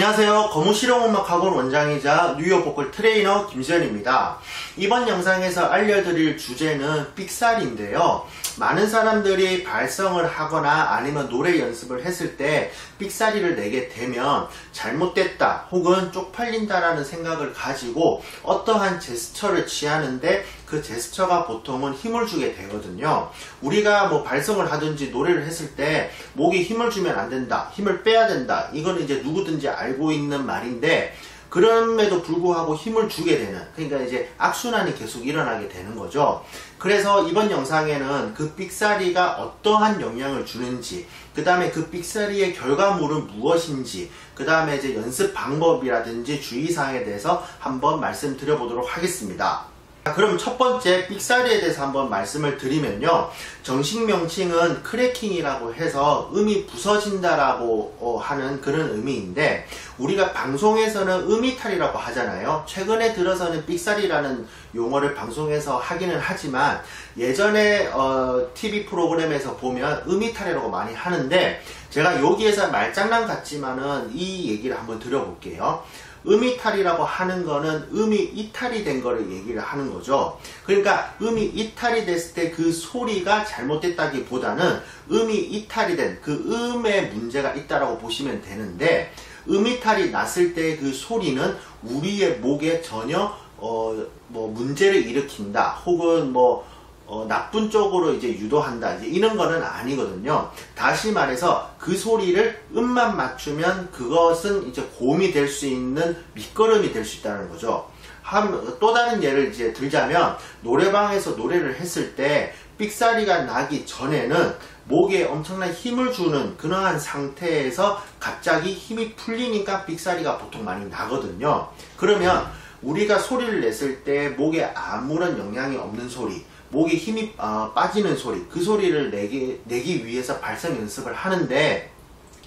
안녕하세요. 거무실용음악학원 원장이자 뉴욕 보컬 트레이너 김수현입니다. 이번 영상에서 알려드릴 주제는 삑사리인데요. 많은 사람들이 발성을 하거나 아니면 노래 연습을 했을 때 삑사리를 내게 되면 잘못됐다 혹은 쪽팔린다라는 생각을 가지고 어떠한 제스처를 취하는데 그 제스처가 보통은 힘을 주게 되거든요. 우리가 뭐 발성을 하든지 노래를 했을 때 목에 힘을 주면 안 된다, 힘을 빼야 된다, 이거는 이제 누구든지 알고 있는 말인데, 그럼에도 불구하고 힘을 주게 되는, 그러니까 이제 악순환이 계속 일어나게 되는 거죠. 그래서 이번 영상에는 그 삑사리가 어떠한 영향을 주는지, 그 다음에 그 삑사리의 결과물은 무엇인지, 그 다음에 이제 연습 방법이라든지 주의사항에 대해서 한번 말씀드려보도록 하겠습니다. 그럼 첫 번째 삑사리에 대해서 한번 말씀을 드리면요, 정식 명칭은 크래킹이라고 해서 음이 부서진다라고 하는 그런 의미인데, 우리가 방송에서는 음이탈이라고 하잖아요. 최근에 들어서는 삑사리라는 용어를 방송에서 하기는 하지만 예전에 TV 프로그램에서 보면 음이탈이라고 많이 하는데, 제가 여기에서 말장난 같지만은 이 얘기를 한번 드려볼게요. 음이탈이라고 하는 거는 음이 이탈이 된 거를 얘기를 하는 거죠. 그러니까 음이 이탈이 됐을 때 그 소리가 잘못됐다기보다는 음이 이탈이 된 그 음에 문제가 있다라고 보시면 되는데, 음이탈이 났을 때 그 소리는 우리의 목에 전혀 뭐 문제를 일으킨다 혹은 나쁜 쪽으로 이제 유도한다, 이제 이런 거는 아니거든요. 다시 말해서 그 소리를 음만 맞추면 그것은 이제 고음이 될 수 있는 밑거름이 될 수 있다는 거죠. 또 다른 예를 이제 들자면, 노래방에서 노래를 했을 때 삑사리가 나기 전에는 목에 엄청난 힘을 주는 그러한 상태에서 갑자기 힘이 풀리니까 삑사리가 보통 많이 나거든요. 그러면 우리가 소리를 냈을 때 목에 아무런 영향이 없는 소리, 목에 힘이 빠지는 소리, 그 소리를 내기 위해서 발성 연습을 하는데,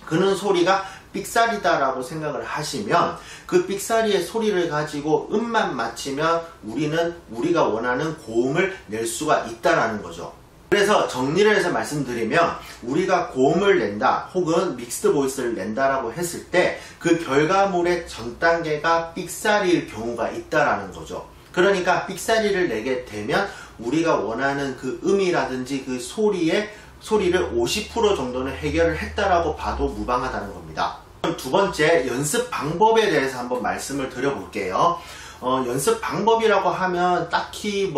그는 소리가 삑사리다라고 생각을 하시면 그 삑사리의 소리를 가지고 음만 맞추면 우리는 우리가 원하는 고음을 낼 수가 있다라는 거죠. 그래서 정리를 해서 말씀드리면, 우리가 고음을 낸다 혹은 믹스드 보이스를 낸다라고 했을 때 그 결과물의 전 단계가 삑사리일 경우가 있다라는 거죠. 그러니까 삑사리를 내게 되면 우리가 원하는 그 음이라든지 그 소리를 50% 정도는 해결을 했다라고 봐도 무방하다는 겁니다. 두 번째, 연습 방법에 대해서 한번 말씀을 드려볼게요. 연습 방법이라고 하면 딱히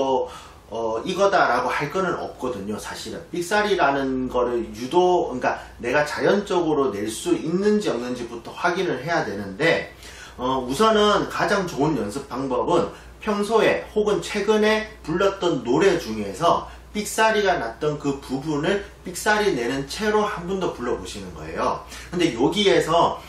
이거다라고 할 거는 없거든요. 사실은 삑사리라는 거를 그러니까 내가 자연적으로 낼 수 있는지 없는지부터 확인을 해야 되는데, 우선은 가장 좋은 연습 방법은 평소에 혹은 최근에 불렀던 노래 중에서 삑사리가 났던 그 부분을 삑사리 내는 채로 한 번 더 불러보시는 거예요. 근데 여기에서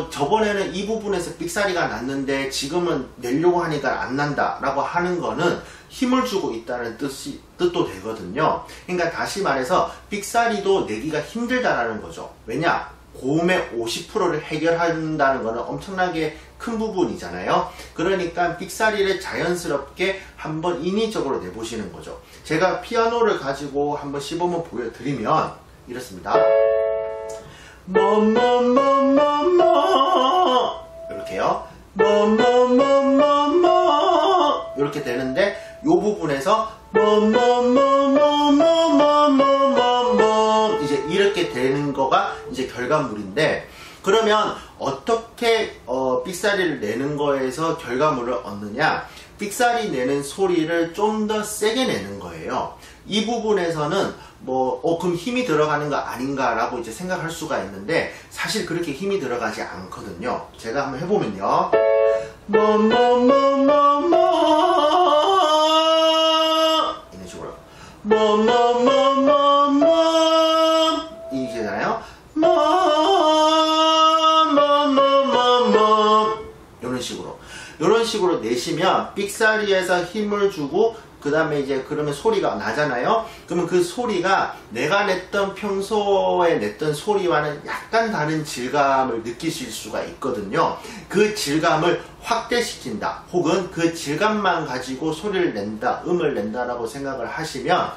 저번에는 이 부분에서 삑사리가 났는데 지금은 내려고 하니까 안 난다 라고 하는 거는 힘을 주고 있다는 뜻도 되거든요. 그러니까 다시 말해서 삑사리도 내기가 힘들다라는 거죠. 왜냐? 고음의 50%를 해결한다는 것은 엄청나게 큰 부분이잖아요. 그러니까 삑사리를 자연스럽게 한번 인위적으로 내보시는 거죠. 제가 피아노를 가지고 한번 시범을 보여드리면 이렇습니다. 이렇게요. 이렇게 되는데, 이 부분에서 이제 이렇게 되는 거가 이제 결과물인데, 그러면 어떻게 삑사리를 내는 거에서 결과물을 얻느냐? 삑사리 내는 소리를 좀 더 세게 내는 거예요. 이 부분에서는 그럼 힘이 들어가는 거 아닌가 라고 이제 생각할 수가 있는데, 사실 그렇게 힘이 들어가지 않거든요. 제가 한번 해보면요. 이런 식으로 이게 되잖아요. 이런 식으로 내시면 삑사리에서 힘을 주고, 그 다음에 이제 그러면 소리가 나잖아요. 그러면 그 소리가 내가 평소에 냈던 소리와는 약간 다른 질감을 느끼실 수가 있거든요. 그 질감을 확대시킨다 혹은 그 질감만 가지고 소리를 낸다, 음을 낸다라고 생각을 하시면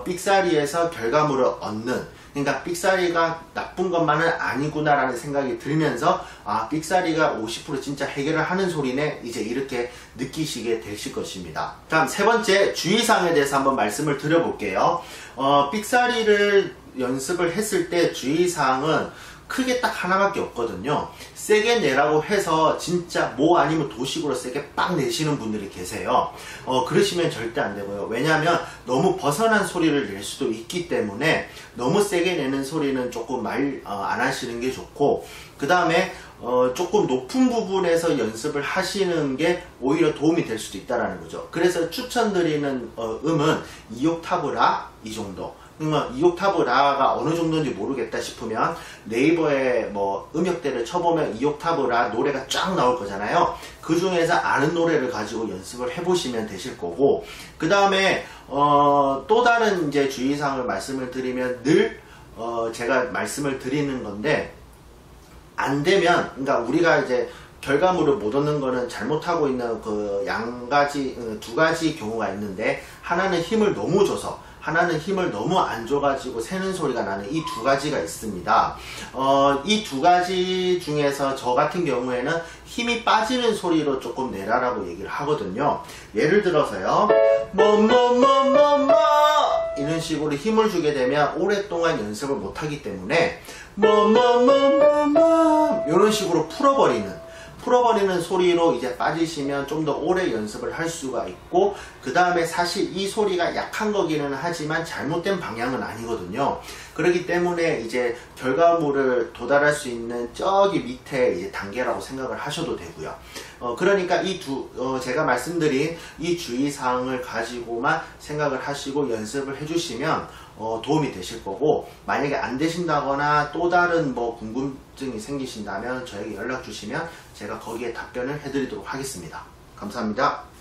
삑사리에서 결과물을 얻는, 그러니까 삑사리가 나쁜 것만은 아니구나라는 생각이 들면서 삑사리가 50% 진짜 해결을 하는 소리네, 이제 이렇게 느끼시게 되실 것입니다. 다음 세 번째, 주의사항에 대해서 한번 말씀을 드려볼게요. 삑사리를 연습을 했을 때 주의사항은 크게 딱 하나밖에 없거든요. 세게 내라고 해서 진짜 모 아니면 도식으로 세게 빡 내시는 분들이 계세요. 그러시면 절대 안 되고요. 왜냐하면 너무 벗어난 소리를 낼 수도 있기 때문에 너무 세게 내는 소리는 조금 말 안 하시는 게 좋고, 그 다음에 조금 높은 부분에서 연습을 하시는 게 오히려 도움이 될 수도 있다는 거죠. 그래서 추천드리는 음은 2옥타브라 이 정도. 그러면 2옥타브 라가 어느 정도인지 모르겠다 싶으면 네이버에 뭐 음역대를 쳐보면 2옥타브 라 노래가 쫙 나올 거잖아요. 그 중에서 아는 노래를 가지고 연습을 해보시면 되실 거고, 그 다음에 또 다른 이제 주의사항을 말씀을 드리면 늘 제가 말씀을 드리는 건데, 안 되면, 그러니까 우리가 이제 결과물을 못 얻는 거는 잘못하고 있는 그 두 가지 경우가 있는데, 하나는 힘을 너무 줘서, 하나는 힘을 너무 안 줘가지고 새는 소리가 나는 이 두 가지가 있습니다. 이 두 가지 중에서 저 같은 경우에는 힘이 빠지는 소리로 조금 내라라고 얘기를 하거든요. 예를 들어서요, 이런 식으로 힘을 주게 되면 오랫동안 연습을 못하기 때문에 이런 식으로 풀어버리는 소리로 이제 빠지시면 좀 더 오래 연습을 할 수가 있고, 그 다음에 사실 이 소리가 약한 거기는 하지만 잘못된 방향은 아니거든요. 그렇기 때문에 이제 결과물을 도달할 수 있는 저기 밑에 이제 단계라고 생각을 하셔도 되고요. 그러니까 제가 말씀드린 이 주의사항을 가지고만 생각을 하시고 연습을 해주시면 도움이 되실 거고, 만약에 안 되신다거나 또 다른 뭐 궁금증이 생기신다면 저에게 연락 주시면 제가 거기에 답변을 해드리도록 하겠습니다. 감사합니다.